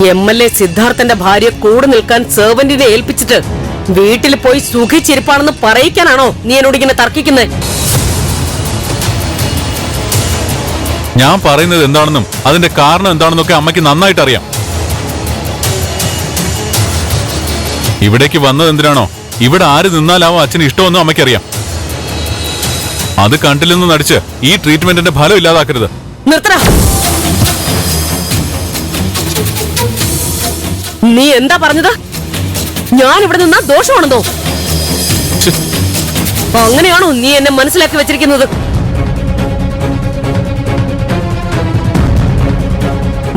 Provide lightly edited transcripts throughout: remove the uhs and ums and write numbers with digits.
MLA സിദ്ധാർത്ഥന്റെ ഭാര്യ കൂടെ നിൽക്കാൻ സെർവന്റിനെ ഏൽപ്പിച്ചിട്ട് വീട്ടിൽ പോയി സുഖിച്ചിരിപ്പാണെന്ന് പറയിക്കാനാണോ നീ എന്നോട് ഇങ്ങനെ തർക്കിക്കുന്നത്? ഞാൻ പറയുന്നത് എന്താണെന്നും അതിന്റെ കാരണം എന്താണെന്നൊക്കെ അമ്മയ്ക്ക് നന്നായിട്ട് അറിയാം. ഇവിടേക്ക് വന്നത് എന്തിനാണോ, ഇവിടെ ആര് നിന്നാലാവോ അച്ഛന് ഇഷ്ടമെന്നും അമ്മയ്ക്കറിയാം. അത് കണ്ടില്ലെന്ന് നടിച്ച് ഈ ട്രീറ്റ്മെന്റിന്റെ ഫലം ഇല്ലാതാക്കരുത്. നിർത്തടാ. നീ എന്താ പറഞ്ഞത്? ഞാൻ ഇവിടെ നിന്നാ ദോഷമാണെന്നോ? അങ്ങനെയാണോ നീ എന്നെ മനസ്സിലാക്കി വെച്ചിരിക്കുന്നത്?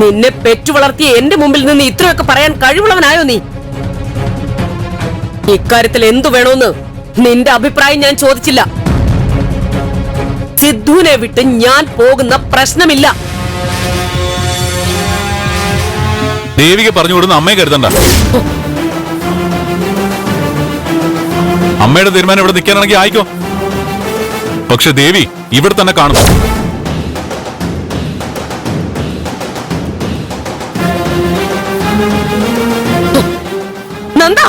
നിന്നെ പെറ്റു വളർത്തിയ എന്റെ മുമ്പിൽ നിന്ന് ഇത്രയൊക്കെ പറയാൻ കഴിവുള്ളവനായോ നീ? ഇക്കാര്യത്തിൽ എന്തു വേണോന്ന് നിന്റെ അഭിപ്രായം ഞാൻ ചോദിച്ചില്ല. സിദ്ധുവിനെ വിട്ട് ഞാൻ പോകുന്ന പ്രശ്നമില്ല. ദേവിക പറഞ്ഞു കൊടുക്കുന്ന അമ്മയെ കരുതണ്ട. അമ്മയുടെ തീരുമാനം ഇവിടെ നിൽക്കാനാണെങ്കിൽ ആയിക്കോ. പക്ഷെ ദേവി ഇവിടെ തന്നെ കാണും. നന്ദ,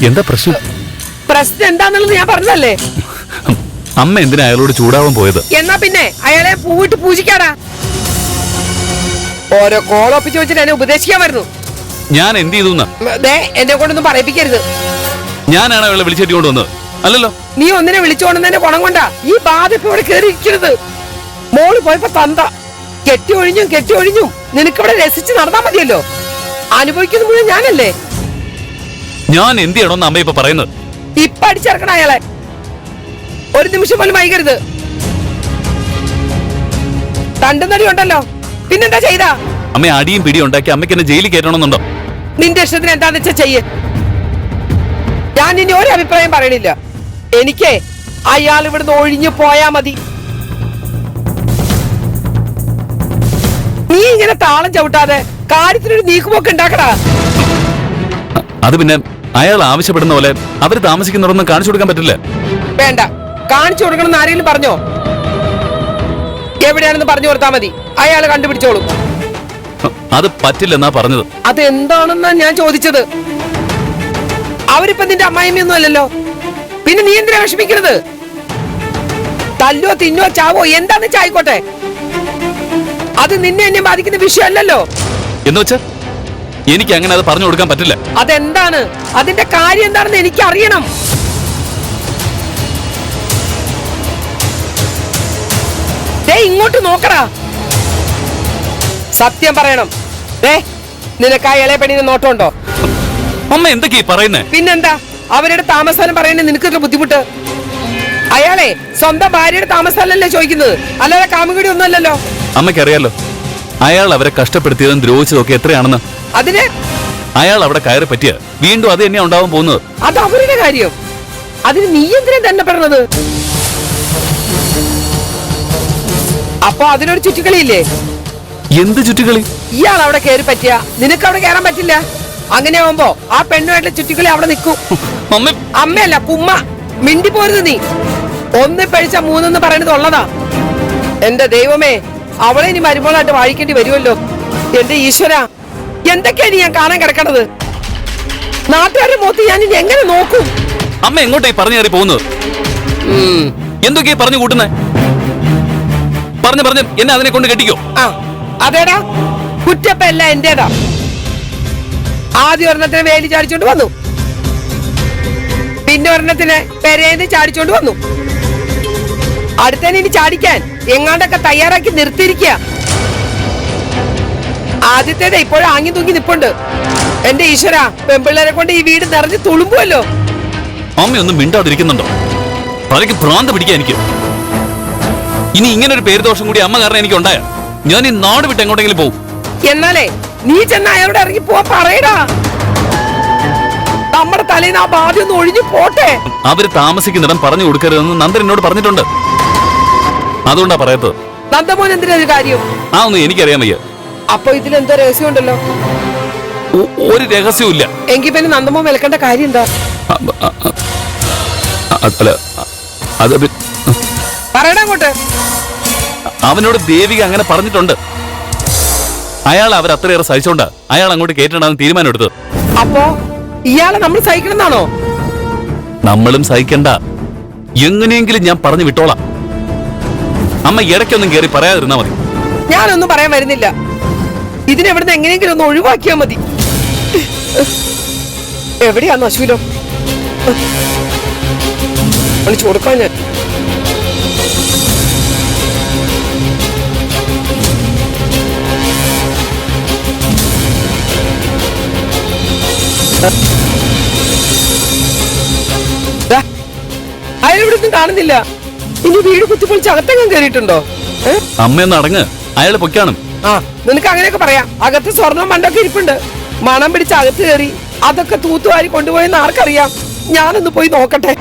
എന്താ പ്രശ്നം? പ്രശ്നം എന്താന്നുള്ളത് ഞാൻ പറഞ്ഞതല്ലേ. അമ്മ എന്തിനാ അയാളോട് ചൂടാവാൻ പോയത്? എന്നാ പിന്നെ അയാളെ പൂവിട്ട് പൂജിക്കാടാ. ഓരോ കോളൊപ്പിച്ച് വെച്ചിട്ട് എന്നെ ഉപദേശിക്കാൻ വരുന്നു. ഞാൻ എന്ത് ചെയ്തു? എന്നെ കൊണ്ടൊന്നും പറയിപ്പിക്കരുത്. ഞാനാണ് അവളെ വിളിച്ചിട്ട് കൊണ്ടുവന്നത്, അല്ലല്ലോ. നീ ഒന്നിനെ വിളിച്ചോണ്ടെന്നെ ഗുണം കൊണ്ടാ ഈ ബാധ ഇപ്പൊ ഇവിടെ കയറിയിരിക്കുന്നത്. മോള് പോയപ്പോ തന്ത കെട്ടി ഒഴിഞ്ഞും നിനക്കിവിടെ രസിച്ച് നടന്നാ മതിയല്ലോ. അനുഭവിക്കുന്ന മുഴുവൻ ഞാനല്ലേ. ഞാൻ എന്ത് ചെയ്യണമെന്ന് അമ്മ ഇപ്പൊ പറയുന്നത്? ഇപ്പൊ അടിച്ചിറക്കണം അയാളെ. ഒരു നിമിഷം പോലും വൈകരുത്. തണ്ടുന്നടി ഉണ്ടല്ലോ, പിന്നെന്താ ചെയ്താ? അമ്മ അടിയും പിടിയും ഉണ്ടാക്കി അമ്മയ്ക്ക് എന്നെ ജയിലിൽ കയറ്റണമെന്നുണ്ടോ? നിന്റെ ഇഷ്ടത്തിന് എന്താന്ന് വെച്ചാ ചെയ്യ്. ഞാൻ ഇനി ഒരു അഭിപ്രായം പറയണില്ല. എനിക്ക് അയാൾ ഇവിടുന്ന് ഒഴിഞ്ഞു പോയാ മതി. നീ ഇങ്ങനെ താളം ചവിട്ടാതെ കാര്യത്തിനൊരു നീക്കുപോക്ക് ഉണ്ടാക്കടാ. അത് പിന്നെ അയാൾ ആവശ്യപ്പെടുന്ന പോലെ അവര് താമസിക്കുന്നവരൊന്നും കാണിച്ചു കൊടുക്കാൻ പറ്റില്ല. വേണ്ട, കാണിച്ചു കൊടുക്കണം എന്ന് ആരെങ്കിലും പറഞ്ഞോ? എവിടെയാണെന്ന് പറഞ്ഞു കൊടുത്താ മതി, അയാൾ കണ്ടുപിടിച്ചോളും. അത് പറ്റില്ലെന്നാ പറഞ്ഞത്. അതെന്താണെന്നാ ഞാൻ ചോദിച്ചത്. അവരിപ്പോ നിന്റെ അമ്മായിമ്മയൊന്നും അല്ലല്ലോ, പിന്നെ നീ എന്തിനാ വിഷമിക്കുന്നത്? തല്ലോ തിന്നോ ചാവോ എന്താന്ന് വെച്ചായിക്കോട്ടെ, അത് നിന്നെ എന്നെ ബാധിക്കുന്ന വിഷയമല്ലല്ലോ. എന്ന് വെച്ചാ എനിക്ക് അങ്ങനെ അത് പറഞ്ഞു കൊടുക്കാൻ പറ്റില്ല. അതെന്താണ്, അതിന്റെ കാര്യം എന്താണെന്ന് എനിക്ക് അറിയണം. ഇങ്ങോട്ട് നോക്കടാ, സത്യം പറയണം. നിനക്ക് ആ ഇളയ പെണ്ണിന് നോട്ടമുണ്ടോ? അമ്മ എന്തൊക്കെയാ പറയുന്നേ? പിന്നെന്താ, അവരുടെ താമസസ്ഥലം പറയുന്നത് നിനക്ക് ബുദ്ധിമുട്ട്? അയാളെ സ്വന്തം ഭാര്യയുടെ താമസസ്ഥലല്ലേ ചോദിക്കുന്നത്, അല്ലാതെ കാമുകടി ഒന്നുമല്ലല്ലോ. അമ്മയ്ക്കറിയാലോ അയാൾ അവരെ കഷ്ടപ്പെടുത്തിയതും ദ്രോഹിച്ചതൊക്കെ എത്രയാണെന്ന്. അതിന് അയാൾ അവിടെ കയറി പറ്റിയ വീണ്ടും അത് തന്നെയാ ഉണ്ടാവാൻ പോകുന്നത്. അത് അവരുടെ കാര്യം, അതിന് നീ എന്തിനാ തന്നെ പറഞ്ഞത്? അപ്പൊ അതിനൊരു ചുറ്റിക്കളിയില്ലേ? എന്ത് ചുറ്റിക്കളി? ഇയാൾ അവിടെ കയറി പറ്റിയ നിനക്ക് അവിടെ കയറാൻ പറ്റില്ല. അങ്ങനെ ആവുമ്പോ ആ പെണ്ണുമായിട്ടുള്ള ചുറ്റിക്കളി അവിടെ നിൽക്കും. അമ്മയല്ല കുമ്മ. മിണ്ടി പോരുത് നീ. ഒന്ന് പഴിച്ച മൂന്നെന്ന് പറയുന്നത് ഉള്ളതാ. എന്റെ ദൈവമേ, അവളെ ഇനി മരുമോളായിട്ട് വാഴിക്കേണ്ടി വരുമല്ലോ. എന്റെ ഈശ്വര, എന്തൊക്കെയാണ് ഞാൻ കാണാൻ കിടക്കണത്? നാട്ടുകാരുടെ മുഖത്ത് ഞാൻ ഇനി എങ്ങനെ നോക്കും? അമ്മ എങ്ങോട്ടായി പറഞ്ഞു കയറി പോകുന്നത്? എന്തൊക്കെയാ പറഞ്ഞു കൂട്ടുന്നേ? പറഞ്ഞു എന്നെ അതിനെ കൊണ്ട് കെട്ടിക്കോ. അതേടാ, കുറ്റപ്പല്ല എന്റേതാ. ആദ്യ ഒരെണ്ണത്തിന് വേലി ചാടിച്ചോണ്ട് വന്നു. പിന്നെ ഒരെണ്ണത്തിന് പെരേന്ന് ചാടിച്ചോണ്ട് വന്നു. അടുത്തന്നെ ഇനി ചാടിക്കാൻ എങ്ങാണ്ടൊക്കെ തയ്യാറാക്കി നിർത്തിയിരിക്കുക. ആദ്യത്തേത് ഇപ്പോഴും ആങ്ങി തൂങ്ങി നിപ്പുണ്ട്. എന്റെ ഈശ്വര, പെമ്പിള്ളേരെ കൊണ്ട് ഈ വീട് നിറഞ്ഞ് തുളുമ്പുമല്ലോ. അമ്മയൊന്നും മിണ്ടാതിരിക്കുന്നുണ്ടോ? തലയ്ക്ക് ഭ്രാന്ത് പിടിക്കാൻ എനിക്ക്. ഇനി ഇങ്ങനെ ഒരു പേരുദോഷം കൂടി അമ്മ കാരണം എനിക്ക് ഉണ്ടായ ഞാൻ ഈ നാട് വിട്ട് എങ്ങോട്ടെങ്കിലും പോകും. എന്നാലേ നീ ചെന്ന് അയാളോട് ഇറങ്ങി പോവാൻ പറയടാ. നമ്മുടെ തലേന്ന് ആ ബാധ്യം ഒന്ന് ഒഴിഞ്ഞു പോട്ടെ. അവര് താമസിക്കുന്നിടം പറഞ്ഞു കൊടുക്കരുതെന്ന് നന്ദൻ എന്നോട് പറഞ്ഞിട്ടുണ്ട്. അതുകൊണ്ടാ പറയത്തത്. നന്ദമോൻ എന്തിനാ ഒരു കാര്യം? ആ ഒന്നും എനിക്കറിയാൻ വയ്യ. അപ്പൊ ഇതിലെന്തോ രഹസ്യമുണ്ടല്ലോ. ഒരു രഹസ്യവും ഇല്ല. എങ്കിൽ പിന്നെ നന്ദമോൻ വിലക്കേണ്ട കാര്യം എന്താ? പറയടാ അങ്ങോട്ട്. അവനോട് ദേവിക അങ്ങനെ പറഞ്ഞിട്ടുണ്ട്. അയാൾ അവരത്രയേറെ സഹിച്ചോണ്ടാ അയാൾ അങ്ങോട്ട് കേട്ടിട്ടുണ്ടാകുന്ന തീരുമാനം എടുത്തത്. അപ്പോ ഇയാളെ നമ്മൾ സഹിക്കണമെന്നാണോ? നമ്മളും സഹിക്കണ്ട. എങ്ങനെയെങ്കിലും ഞാൻ പറഞ്ഞു വിട്ടോളാം. അമ്മ ഇടയ്ക്കൊന്നും കയറി പറയാതിരുന്നാ മതി. ഞാനൊന്നും പറയാൻ വരുന്നില്ല. ഇതിനെവിടുന്ന് എങ്ങനെയെങ്കിലും ഒന്ന് ഒഴിവാക്കിയാ മതി. എവിടെയാന്ന് അശ്വിലോ? വിളിച്ചു കൊടുക്കാൻ ഞാൻ. അയാളിവിടുന്ന് കാണുന്നില്ല. ഇനി വീട് കുത്തിപ്പൊളിച്ച് അകത്തെങ്ങും കയറിയിട്ടുണ്ടോ? അമ്മയൊന്ന് അടങ്ങ്. അയാള് പൊയ്ക്കാണും. ആ, നിനക്ക് അങ്ങനെയൊക്കെ പറയാം. അകത്ത് സ്വർണം മണ്ടൊക്കെ ഇരിപ്പുണ്ട്. മണം പിടിച്ച് അകത്ത് കയറി അതൊക്കെ തൂത്തുവാരി കൊണ്ടുപോയെന്ന് ആർക്കറിയാം. ഞാനൊന്ന് പോയി നോക്കട്ടെ.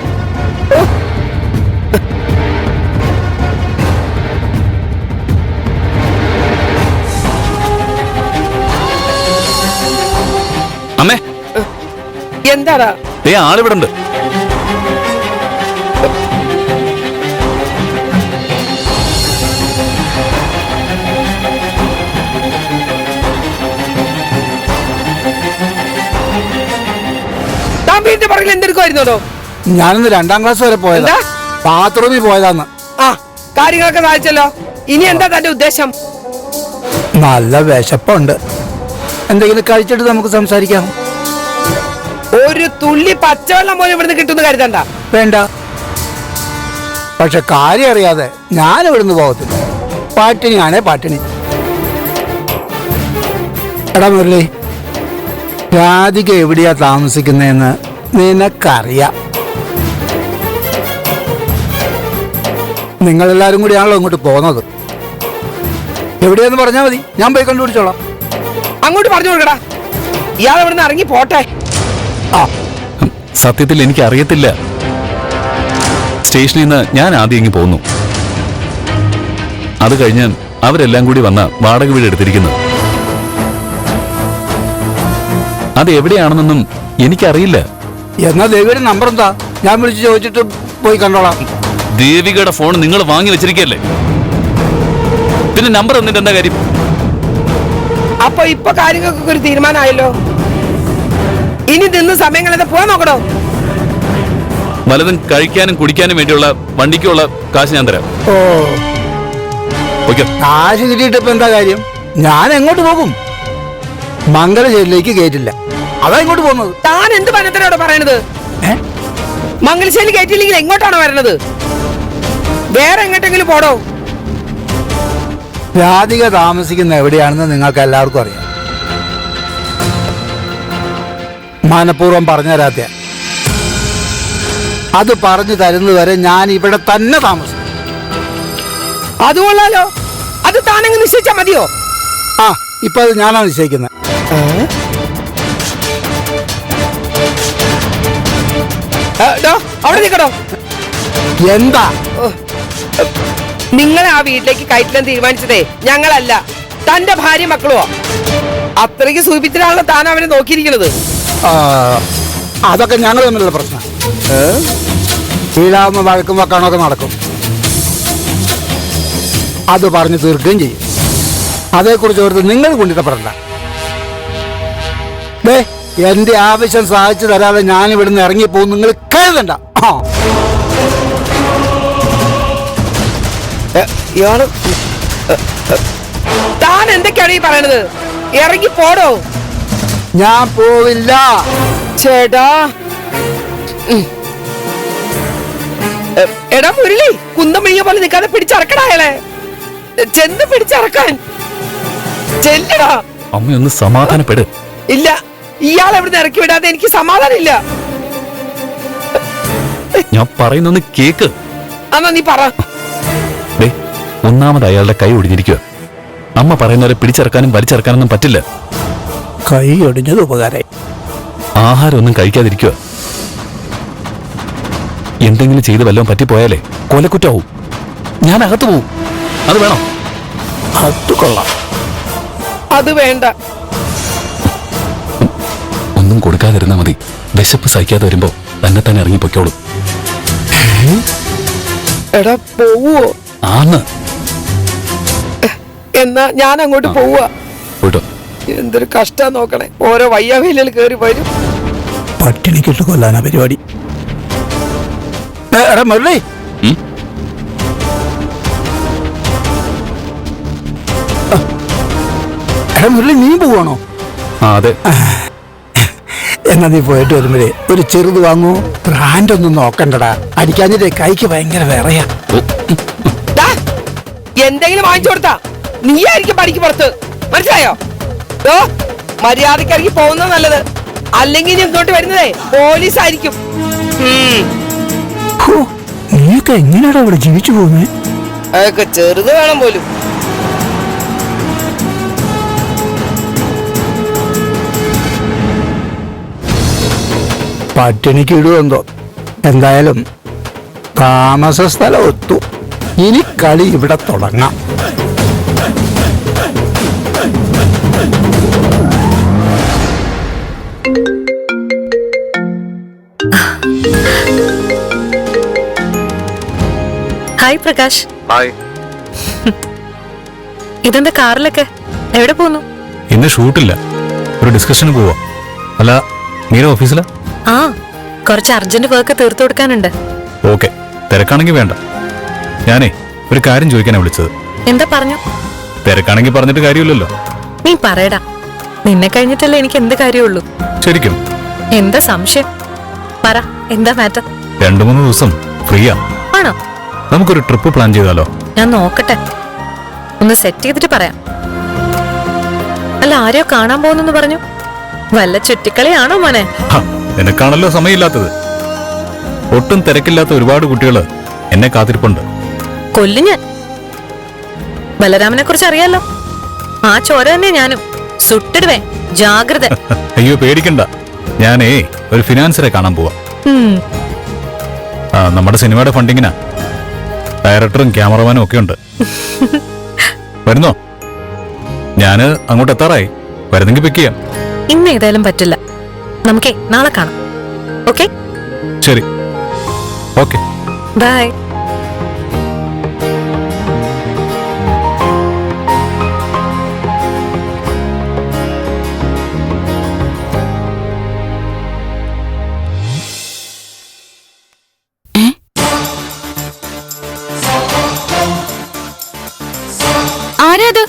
അമ്മേ, എന്താടാ? ആളിവിടെ ഉണ്ട്. വീടിന്റെ പറയിൽ എന്തെടുക്കുമായിരുന്നോ? ഞാനിന്ന് 2ാം ക്ലാസ് വരെ പോയതാ. ബാത്റൂമിൽ പോയതാന്ന്. ആ, കാര്യങ്ങളൊക്കെ സാധിച്ചല്ലോ. ഇനി എന്താ തന്റെ ഉദ്ദേശം? നല്ല വിശപ്പുണ്ട്. എന്തെങ്കിലും കഴിച്ചിട്ട് നമുക്ക് സംസാരിക്കാം. ഒരു തുള്ളി പച്ചവെള്ളം പോലും ഇവിടുന്ന് കിട്ടുമെന്ന് കരുതണ്ട. വേണ്ട. പക്ഷെ കാര്യം അറിയാതെ ഞാൻ ഇവിടുന്ന് പോകത്തില്ല. പാട്ടിണിയാണേ പാട്ടിണി. എടാ മുരളി, രാധിക എവിടെയാ താമസിക്കുന്നതെന്ന് നിനക്കറിയാം. നിങ്ങളെല്ലാരും കൂടിയാണല്ലോ ഇങ്ങോട്ട് പോകുന്നത്. എവിടെയാന്ന് പറഞ്ഞാൽ മതി, ഞാൻ പോയി കണ്ടുപിടിച്ചോളാം. അങ്ങോട്ട് പറഞ്ഞു കൊടുക്കടാ. ഇയാൾ ഇവിടുന്ന് ഇറങ്ങി പോട്ടെ. ആ, സത്യത്തിൽ എനിക്ക് അറിയത്തില്ല. സ്റ്റേഷനിൽ നിന്ന് ഞാൻ ആദ്യം ഇങ്ങ് പോന്നു. അത് കഴിഞ്ഞ് അവരെല്ലാം കൂടി വന്ന വാടക വീട് എടുത്തിരിക്കുന്നത്. അത് എവിടെയാണെന്നൊന്നും എനിക്കറിയില്ല. എന്നാ ദേവിയുടെ നമ്പർ എന്താ? ഞാൻ വിളിച്ച് ചോദിച്ചിട്ട് പോയി കണ്ടോളാം. ദേവികയുടെ ഫോൺ നിങ്ങൾ വാങ്ങി വെച്ചിരിക്കല്ലേ, പിന്നെ നമ്പർ എന്നിട്ട് എന്താ കാര്യം? അപ്പൊ ഇപ്പൊ കാര്യങ്ങൾക്കൊക്കെ ഒരു തീരുമാനമായല്ലോ. ഇനി നിന്ന് സമയങ്ങളെ പോകാൻ നോക്കണോ? വലതും കഴിക്കാനും കുടിക്കാനും വേണ്ടിയുള്ള വണ്ടിക്കുള്ള കാശ് ഞാൻ തരാം. ഓ, ഓക്കെ. കാശ് കിട്ടിയിട്ട് ഇപ്പൊ എന്താ കാര്യം? ഞാൻ എങ്ങോട്ട് പോകും? മംഗലശ്ശേരിയിലേക്ക് കയറ്റില്ല. അതാ ഇങ്ങോട്ട് പോകുന്നത്. താൻ എന്ത് പനത്തിനോട് പറയണത്? മംഗലശ്ശേരി കയറ്റില്ലെങ്കിൽ എങ്ങോട്ടാണ് വരണത്? വേറെ എങ്ങോട്ടെങ്കിലും പോടോ. രാധിക താമസിക്കുന്ന എവിടെയാണെന്ന് നിങ്ങൾക്ക് എല്ലാവർക്കും അറിയാം. മനഃപൂർവ്വം പറഞ്ഞു തരാത്ത. അത് പറഞ്ഞു തരുന്നതുവരെ ഞാൻ ഇവിടെ തന്നെ താമസിക്കും. അതുകൊള്ളാലോ. അത് താനങ്ങ് നിശ്ചയിച്ചാ മതിയോ? ആ, ഇപ്പൊ അത് ഞാനാണ് നിശ്ചയിക്കുന്നത്. അവിടെ നിൽക്കണോ? എന്താ? നിങ്ങളെ ആ വീട്ടിലേക്ക് കയറ്റാൻ തീരുമാനിച്ചതേ ഞങ്ങളല്ല, തന്റെ ഭാര്യ മക്കളുമോ. അത്രയ്ക്ക് സൂചിപ്പിച്ചിട്ടാണല്ലോ താൻ അവനെ നോക്കിയിരിക്കുന്നത്. അതൊക്കെ ഞങ്ങൾ തമ്മിലുള്ള പ്രശ്നം. വീടാവുന്ന വഴക്കും വെക്കാണൊക്കെ നടക്കും. അത് പറഞ്ഞു തീർക്കുകയും ചെയ്യും. അതേക്കുറിച്ച് ഓർത്ത് നിങ്ങൾ കൊണ്ടിട്ടപ്പെടണ്ട. എന്റെ ആവശ്യം സാധിച്ചു തരാതെ ഞാൻ ഇവിടുന്ന് ഇറങ്ങിപ്പോകും നിങ്ങൾ കരുതണ്ട. താൻ എന്തൊക്കെയാണ് ഈ പറയണത്? ഇറങ്ങി പോടോ. ഞാൻ പോവില്ല ചേട്ടാ. എടാ മുരളി, കുന്തം പിഴിഞ്ഞ പോലെ നിൽക്കാതെ പിടിച്ചറക്കടായാലേ. ചെന്ന് പിടിച്ചറക്കാൻ ചെല്ലടാ. അമ്മയൊന്ന് സമാധാനപ്പെട്. ഇല്ല, ഇയാൾ എവിടുന്ന് ഇറക്കി വിടാതെ എനിക്ക് സമാധാനം ഇല്ല. ഞാൻ പറയുന്നൊന്ന് കേക്ക്. എന്നാ നീ പറ. ഒന്നാമത് അയാളുടെ കൈ ഒടിഞ്ഞിരിക്കുക. അമ്മ പറയുന്നവരെ പിടിച്ചിറക്കാനും വലിച്ചിറക്കാനൊന്നും പറ്റില്ല. കൈ ഒടിഞ്ഞത് ഉപകാരമായി. ആഹാരം ഒന്നും കഴിക്കാതിരിക്കുക. എന്തെങ്കിലും ചെയ്ത് വല്ലതും പറ്റിപ്പോയാലേ കൊലക്കുറ്റാവും. ഞാൻ അകത്ത് പോവും. അത് വേണം. അത് കൊള്ളാം. അത് വേണ്ട. ഒന്നും കൊടുക്കാതിരുന്നാ മതി. വിശപ്പ് സഹിക്കാതെ വരുമ്പോ തന്നെ തന്നെ ഇറങ്ങി പൊയ്ക്കോളും. എടാ പോവോ? ആന്ന്. എന്നാ ഞാൻ അങ്ങോട്ട് പോവാ. പോയിട്ടോ. എന്തൊരു കഷ്ടാ നോക്കണേ. ഓരോ വയ്യാവേലിൽ കേറി വരും. പട്ടിണിക്കിട്ട് കൊല്ലാനാ പരിപാടി. എടാ മുരളി, എടാ മുരളി, നീ പോവാണോ? അതെ. എന്നാ നീ പോയിട്ട് വരുമ്പോഴേ ഒരു ചെറുത് വാങ്ങൂ. ബ്രാൻഡ് ഒന്നും നോക്കണ്ടടാ. അടിക്കാഞ്ഞിട്ടേ കൈക്ക് ഭയങ്കര വിറയാ. എന്തെങ്കിലും വാങ്ങിച്ചു കൊടുത്താ നീയായിരിക്കും പണിക്ക് പുറത്ത്. മനസ്സിലായോ? മര്യാദക്ക് ഇറങ്ങി പോകുന്നത് നല്ലത്. അല്ലെങ്കിൽ നീ ഇങ്ങോട്ട് വരുന്നതേ പോലീസ് ആയിരിക്കും. നീയൊക്കെ എങ്ങനെയാടാ ഇവിടെ ജീവിച്ചു പോകുന്നേ? അതൊക്കെ ചെറുത് വേണം പോലും. പട്ടിണിക്ക് ഇടുവെന്തോ. എന്തായാലും താമസ സ്ഥലം ഒത്തു. ഇനി കളി ഇവിടെ തുടങ്ങാം. ഹായ് പ്രകാശ്. ഹായ്. ഇതെന്താ കാറിലൊക്കെ? എവിടെ പോന്നു? ഇന്ന് ഷൂട്ടില്ല, ഒരു ഡിസ്കഷന് പോവാ. അല്ല, മീര ഓഫീസിലാ? ആ, കുറച്ച് അർജന്റ് വർക്ക് തീർത്തു കൊടുക്കാനുണ്ട്. ഓക്കെ, തിരക്കാണെങ്കിൽ വേണ്ട. ഞാനേ ഒരു കാര്യം ചോദിക്കാനാ വിളിച്ചത്. എന്താ പറഞ്ഞു? തിരക്കാണെങ്കിൽ പറഞ്ഞിട്ട് കാര്യമില്ലല്ലോ. നീ പറയടാ. നിന്നെ കഴിഞ്ഞിട്ടല്ലേ എനിക്ക് എന്ത് കാര്യമുള്ളൂ. ശരിക്കും എന്താ സംശയം? പറ, എന്താ മാറ്റർ? 2-3 ദിവസം ഫ്രീയാ. ആണോ? നമുക്കൊരു ട്രിപ്പ് പ്ലാൻ ചെയ്താലോ? ഞാൻ നോക്കട്ടെ, ഒന്ന് സെറ്റ് ചെയ്തിട്ട് പറയാം. അല്ല, ആരെയോ കാണാൻ പോകുന്നെന്ന് പറഞ്ഞു. വല്ല ചുറ്റിക്കളിയാണോ മോനെ? നിനക്കാണല്ലോ സമയമില്ലാത്തത്. ഒട്ടും തിരക്കില്ലാത്ത ഒരുപാട് കുട്ടികള് എന്നെ കാത്തിരിപ്പുണ്ട്. കൊല്ലു ഞാൻ. ബലരാമനെ കുറിച്ച് അറിയാലോ. ആ ചോര തന്നെ ഞാനും. സുട്ടിടുവേ, ജാഗ്രത. അയ്യോ പേടിക്കണ്ട, ഞാനേ ഒരു ഫിനാൻസറെ കാണാൻ പോവാ. നമ്മുടെ സിനിമയുടെ ഫണ്ടിങ്ങിനാ. ഡയറക്ടറും ക്യാമറമാനും ഒക്കെ ഉണ്ട്. വരുന്നോ? ഞാന് അങ്ങോട്ട് എത്താറായി. വരുന്നെങ്കിൽ പിക്ക് ചെയ്യാം. ഇന്ന് ഏതായാലും പറ്റില്ല. നമുക്കേ നാളെ കാണാം. ഓക്കെ? ശരി, ഓക്കെ, ബൈ. ആരാത്?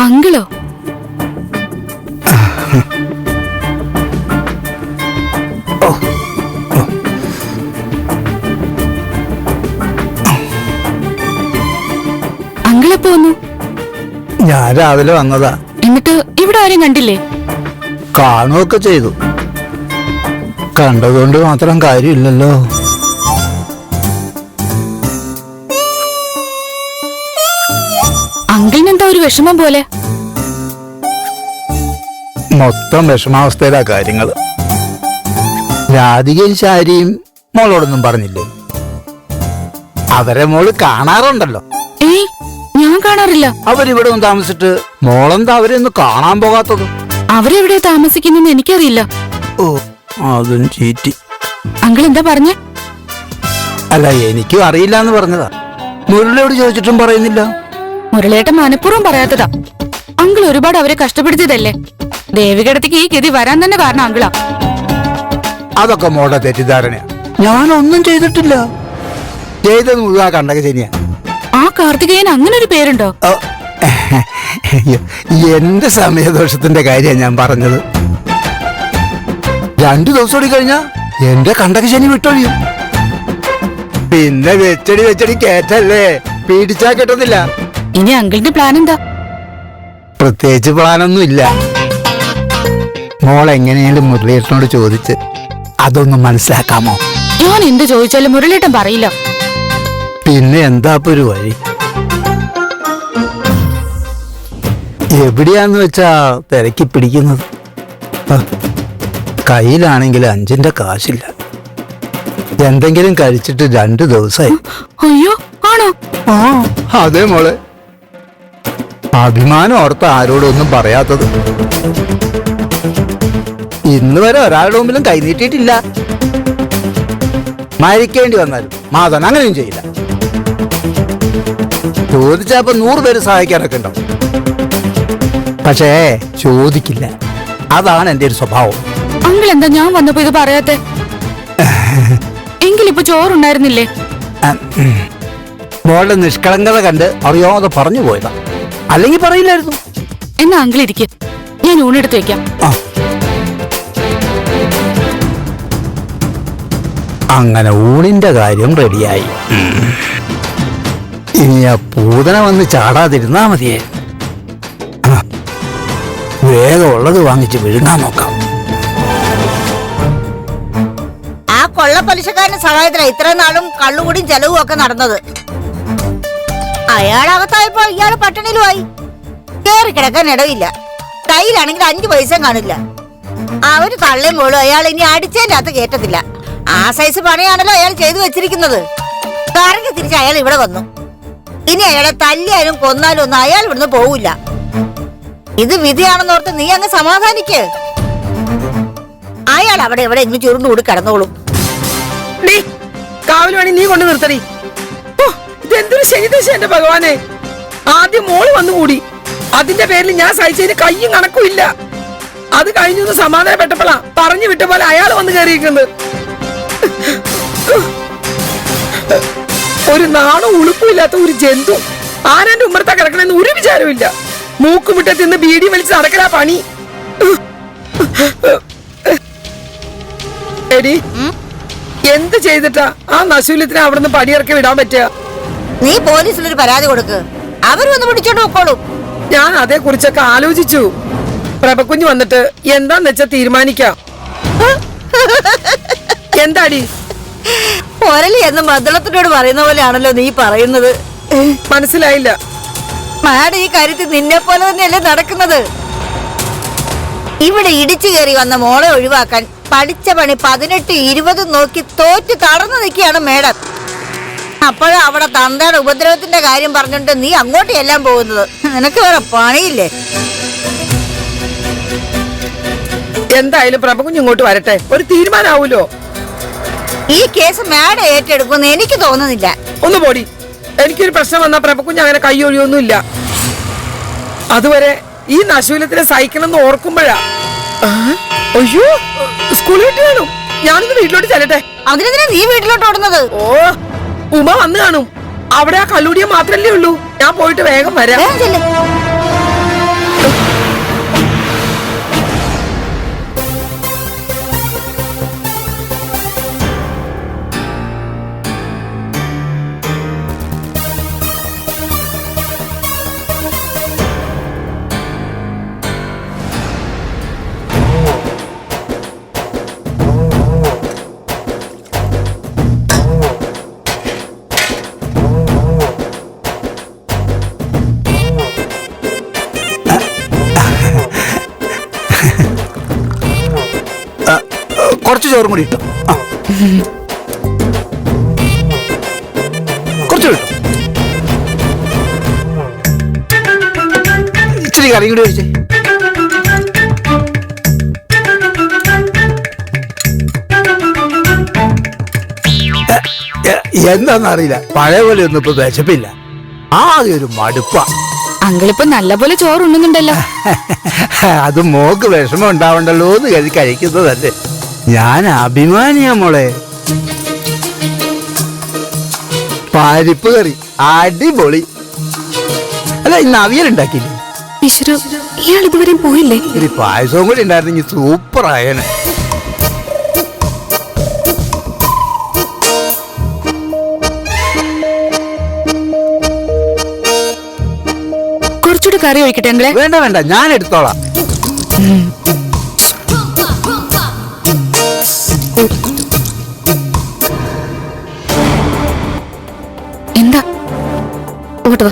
അങ്കിളോ? അങ്കിളെപ്പോ വന്നു? ഞാൻ രാവിലെ വന്നതാ. എന്നിട്ട് ഇവിടെ ആരും കണ്ടില്ലേ? കാണുകയൊക്കെ ചെയ്തു. കണ്ടതുകൊണ്ട് മാത്രം കാര്യമില്ലല്ലോ. അങ്കിളിനെന്താ ഒരു വിഷമം പോലെ? മൊത്തം വിഷമാവസ്ഥയിലാ കാര്യങ്ങള്. രാധികയും ശാരിയും മോളോടൊന്നും പറഞ്ഞില്ലേ? അവരെ മോള് കാണാറുണ്ടല്ലോ. ഏയ്, ഞാൻ കാണാറില്ല. അവരിവിടെ ഒന്ന് താമസിച്ചിട്ട് മോളെന്താ അവരെ ഒന്ന് കാണാൻ പോകാത്തത്? അവരെവിടെ താമസിക്കുന്നെന്ന് എനിക്കറിയില്ല. ഓ, അതും ചീറ്റി. അങ്കിൾ എന്താ പറഞ്ഞേ? അല്ല, എനിക്കും അറിയില്ല എന്ന് പറഞ്ഞതാ. മുരളിയോട് ചോദിച്ചിട്ടും പറയുന്നില്ല. മുരളിയേട്ടൻ മനഃപൂർവ്വം പറയാത്തതാ. അങ്കിൾ ഒരുപാട് അവരെ കഷ്ടപ്പെടുത്തിയതല്ലേ. ദേവികടത്തേക്ക് ഈ ഗതി വരാൻ തന്നെ കാരണം അങ്കിളാ. അതൊക്കെ മോളുടെ തെറ്റിദ്ധാരണയാ. ഞാനൊന്നും ചെയ്തിട്ടില്ല. ചെയ്തത് മുഴുവൻ കണ്ടക ശരിയാ. ആ കാർത്തികേയൻ അങ്ങനെ ഒരു പേരുണ്ടോ? എന്റെ സമയദോഷത്തിന്റെ കാര്യം ഞാൻ പറഞ്ഞത്. 2 ദിവസം കൂടി കഴിഞ്ഞാ എന്റെ കണ്ടക ശനി വിട്ടൊഴിയും. പിന്നെ വെച്ചടി കേറ്റല്ലേ, പീഡിച്ചാ കിട്ടുന്നില്ല. ഇനി അങ്കിളിന്റെ പ്ലാൻ എന്താ? പ്രത്യേകിച്ച് പ്ലാനൊന്നും ഇല്ല. മോൾ എങ്ങനെയാലും മുരളീട്ടനോട് ചോദിച്ച് അതൊന്നും മനസ്സിലാക്കാമോ? ഞാൻ എന്ത് ചോദിച്ചാലും മുരളീട്ടൻ പറയില്ല. പിന്നെ എന്താ ഒരു വഴി? എവിടെയാന്ന് വെച്ചാ തിരക്കി പിടിക്കുന്നത്. കയ്യിലാണെങ്കിൽ 5ന്റെ കാശില്ല. എന്തെങ്കിലും കഴിച്ചിട്ട് 2 ദിവസമായി. അയ്യോ, ആണോ? ആ അതെ മോളെ, അഭിമാനം ഓർത്ത് ആരോടൊന്നും പറയാത്തത്. ഇന്ന് വരെ ഒരാളുടെ മുമ്പിലും കൈനീട്ടിയിട്ടില്ല. മരിക്കേണ്ടി വന്നാലും മാധവൻ അങ്ങനെയും ചെയ്യില്ല. ചോദിച്ചപ്പോ 100 പേര് സഹായിക്കാനൊക്കെ ഉണ്ടാവും, പക്ഷേ ചോദിക്കില്ല. അതാണ് എന്റെ ഒരു സ്വഭാവം. അങ്കിൾ എന്താ ഞാൻ വന്നപ്പോ ഇത് പറയാത്തെ? എങ്കിലിപ്പോ ചോറുണ്ടായിരുന്നില്ലേ? മോളുടെ നിഷ്കളങ്കത കണ്ട് അറിയാതെ പറഞ്ഞു പോയതാ, അല്ലെങ്കിൽ പറയില്ലായിരുന്നു. എന്നാ അങ്കിൾ ഇരിക്കും, ഞാൻ ഊണെടുത്ത് വെക്കാം. അങ്ങനെ ഊണിന്റെ കാര്യം റെഡിയായി. ഇനി ആ പൂതന വന്ന് ചാടാതിരുന്നാ മതിയേ. വേഗം ഉള്ളത് വാങ്ങിച്ച് വിഴുങ്ങാൻ നോക്കാം. ആ കൊള്ള പലിശക്കാരന്റെ സഹായത്തിലാണ് ഇത്രയും നാളും കള്ളുകൂടിയും ചെലവും ഒക്കെ നടന്നത്. അയാളകത്തായപ്പോ ഇയാള് പട്ടിണിയിലുമായി. കേറി കിടക്കാൻ ഇടവില്ല. കയ്യിലാണെങ്കിൽ 5 പൈസ കാണില്ല. അവര് തള്ളയും പോലും അയാൾ ഇനി അടിച്ചതിന്റെ അകത്ത് കേറ്റത്തില്ല. ആ സൈസ് പണിയാണല്ലോ അയാൾ ചെയ്തു വെച്ചിരിക്കുന്നത്. കറങ്ങി തിരിച്ച് അയാൾ ഇവിടെ വന്നു. ഇനി അയാളെ തല്ലിയാലും കൊന്നാലും ഒന്നും അയാൾ ഇവിടുന്ന് പോവില്ല. ഇത് വിധിയാണെന്നോർത്ത് നീ അങ്ങ് സമാധാനിക്ക്. അയാൾ അവിടെ എവിടെ എങ്കിലും ചുരുണ്ടുകൂടി കിടന്നോളും. കാവൽ വേണി നീ കൊണ്ട് നിർത്തടി. ഇതെന്തൊരു ശനിദശ എന്റെ ഭഗവാനെ. ആദ്യം മോള് വന്നുകൂടി, അതിന്റെ പേരിൽ ഞാൻ സഹിച്ചതിന് കയ്യും കണക്കും ഇല്ല. അത് കഴിഞ്ഞൊന്ന് സമാധാനപ്പെട്ടപ്പോഴാ പറഞ്ഞു വിട്ട പോലെ അയാൾ വന്ന് കയറിയിരിക്കുന്നത്. ഒരു നാണോ ഉളുപ്പില്ലാത്ത ഒരു ജന്തു ആരാന്റെ ഉമ്മറത്താ കിടക്കണെന്ന് ഒരു വിചാരമില്ല. മൂക്കുമിട്ട തിന്ന് ബീഡി വലിച്ച് നടക്കലാ പണി. എടി, എന്ത് ചെയ്തിട്ടാ ആ നശൂലത്തിനെ അവിടുന്ന് പടിയിറക്കി വിടാൻ പറ്റുക? നീ പോലീസിലൊരു പരാതി കൊടുക്ക്, അവർ വന്ന് പിടിച്ചോണ്ട് പോക്കോളും. ഞാൻ അതേ കുറിച്ചൊക്കെ ആലോചിച്ചു. പ്രഭക്കുഞ്ഞ് വന്നിട്ട് എന്താന്ന് വെച്ചാ തീരുമാനിക്കാം. എന്താടി ഒരലി എന്ന് മദ്ദളത്തിനോട് പറയുന്ന പോലെയാണല്ലോ നീ പറയുന്നത്. മനസ്സിലായില്ല. മാഡം ഈ കാര്യത്തിൽ നിന്നെ പോലെ തന്നെയല്ലേ നടക്കുന്നത്. ഇവിടെ ഇടിച്ചു കയറി വന്ന മോളെ ഒഴിവാക്കാൻ പഠിച്ച പണി 18, 20 നോക്കി തോറ്റ് തടഞ്ഞു നിൽക്കുകയാണ് മേഡം. അപ്പോഴാ അവിടെ തന്തയുടെ ഉപദ്രവത്തിന്റെ കാര്യം പറഞ്ഞിട്ട് നീ അങ്ങോട്ട് എല്ലാം പോകുന്നത്. നിനക്ക് വേറെ പണിയില്ലേ? എന്തായാലും പ്രഭകുഞ്ഞ് ഇങ്ങോട്ട് വരട്ടെ, ഒരു തീരുമാനാവൂലോ. ഈ കേസ് മാഡം ഏറ്റെടുക്കുമെന്ന് എനിക്ക് തോന്നുന്നില്ല. ഒന്ന് പോടി. എനിക്കൊരു പ്രശ്നം വന്നാ പ്രഭകുഞ്ഞ് അങ്ങനെ കൈയൊഴിയൊന്നുമില്ല. അതുവരെ ഈ നശൂലത്തിനെ സഹിക്കണമെന്ന് ഓർക്കുമ്പോഴാ. അയ്യോ, സ്കൂളിൽ വിട്ട് കാണും. ഞാനൊന്ന് വീട്ടിലോട്ട് ചെല്ലട്ടെ. അതിനെന്തിനാ നീ വീട്ടിലോട്ട് ഓടുന്നത്? ഓ, ഉമ വന്നു കാണും. അവിടെ ആ കള്ളുടിയ മാത്രല്ലേ ഉള്ളൂ. ഞാൻ പോയിട്ട് വേഗം വരാം. വേഗം ചെല്ല്. കുറച്ച് ചോറും കൂടി ഇട്ടോ. കുറച്ച് കിട്ടും. ഇച്ചിരി കറിയും കൂടി ഒഴിച്ചേ. എന്താന്നറിയില്ല, പഴയ പോലെ ഒന്നും ഇപ്പൊ വിശപ്പില്ല. ആദ്യം ഒരു മടുപ്പ. അങ്കിളിപ്പോ നല്ലപോലെ ചോറുണ്ണുന്നുണ്ടല്ലോ. അത് മോക്ക് വിഷമം ഉണ്ടാവണ്ടല്ലോ എന്ന് കരുതി കഴിക്കുന്നതല്ലേ. ഞാൻ അഭിമാനിയാ മോളെ. പരിപ്പ് കറി അടിപൊളി. അല്ല, ഇന്ന് അവിയലുണ്ടാക്കിയില്ലേ? ഇയാൾ ഇതുവരെയും പോയില്ലേ? ഇനി പായസവും കൂടി ഉണ്ടായിരുന്നെങ്കിൽ സൂപ്പർ ആയേനെ. കറി ഒഴിക്കട്ടെ അങ്ങളെ? വേണ്ട വേണ്ട, ഞാൻ എടുത്തോളാം. എന്താ? ഇങ്ങോട്ട് വാ.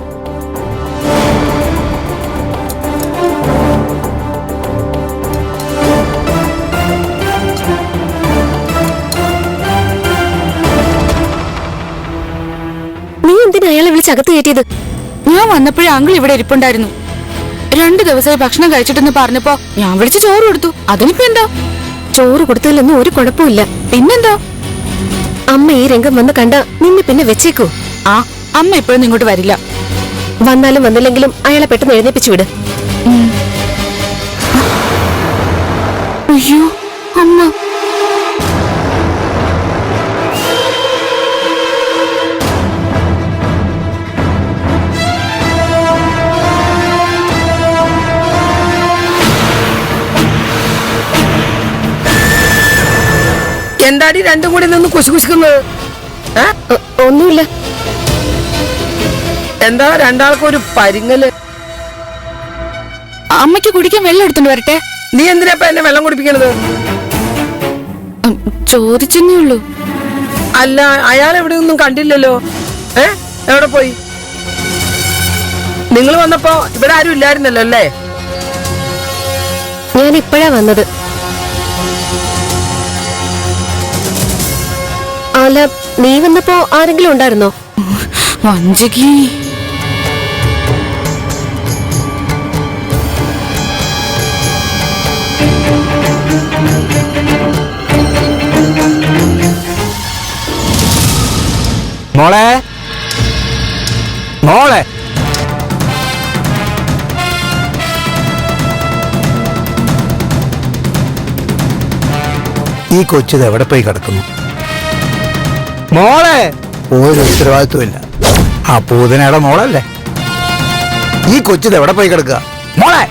നീ എന്തിനാ അയാളെ വിളിച്ച് അകത്ത് കയറ്റിയത്? ഞാൻ വന്നപ്പോഴേ അങ്കിൾ ഇവിടെ ഇരിപ്പുണ്ടായിരുന്നു. 2 ദിവസമായി ഭക്ഷണം കഴിച്ചിട്ടെന്ന് പറഞ്ഞപ്പോ ഞാൻ വിളിച്ച് ചോറ് കൊടുത്തു. അതിനിപ്പോ എന്താ? ചോറ് കൊടുത്തതിലൊന്നും ഒരു കുഴപ്പമില്ല. പിന്നെന്താ? അമ്മ ഈ രംഗം വന്ന് കണ്ട നിന്നെ പിന്നെ വെച്ചേക്കൂ. ആ, അമ്മ ഇപ്പോഴൊന്നും ഇങ്ങോട്ട് വരില്ല. വന്നാലും വന്നില്ലെങ്കിലും അയാളെ പെട്ടെന്ന് എഴുന്നേപ്പിച്ചു വിട്. അയ്യോ അമ്മ. എന്താടി രണ്ടും കൂടി നിന്ന് കുശുകുശുക്കുന്നത്? ഒന്നുമില്ല. എന്താ രണ്ടാൾക്കും ഒരു പരിങ്ങല്? അമ്മയ്ക്ക് കുടിക്കാൻ വെള്ളം എടുത്തോണ്ട് വരട്ടെ? നീ എന്തിനാ എന്നെ വെള്ളം കുടിപ്പിക്കണത്? ചോദിച്ചെന്നേ ഉള്ളൂ. അല്ല, അയാൾ എവിടെ ഒന്നും കണ്ടില്ലല്ലോ. എവിടെ പോയി? നിങ്ങൾ വന്നപ്പോ ഇവിടെ ആരും ഇല്ലായിരുന്നല്ലോ അല്ലേ? ഞാൻ ഇപ്പോഴാ വന്നത്. അല്ല, നീ വന്നപ്പോ ആരെങ്കിലും ഉണ്ടായിരുന്നോ? വഞ്ചകി. മോളെ, മോളെ, ഈ കൊച്ചിത് എവിടെ പോയി കിടക്കുന്നു? മോളെ, ഒരു ഉത്തരവാദിത്വമില്ല. ആ പൂതനയുടെ മോളല്ലേ? ഈ കൊച്ചിത് എവിടെ പോയി കിടക്കുക? മോളെ.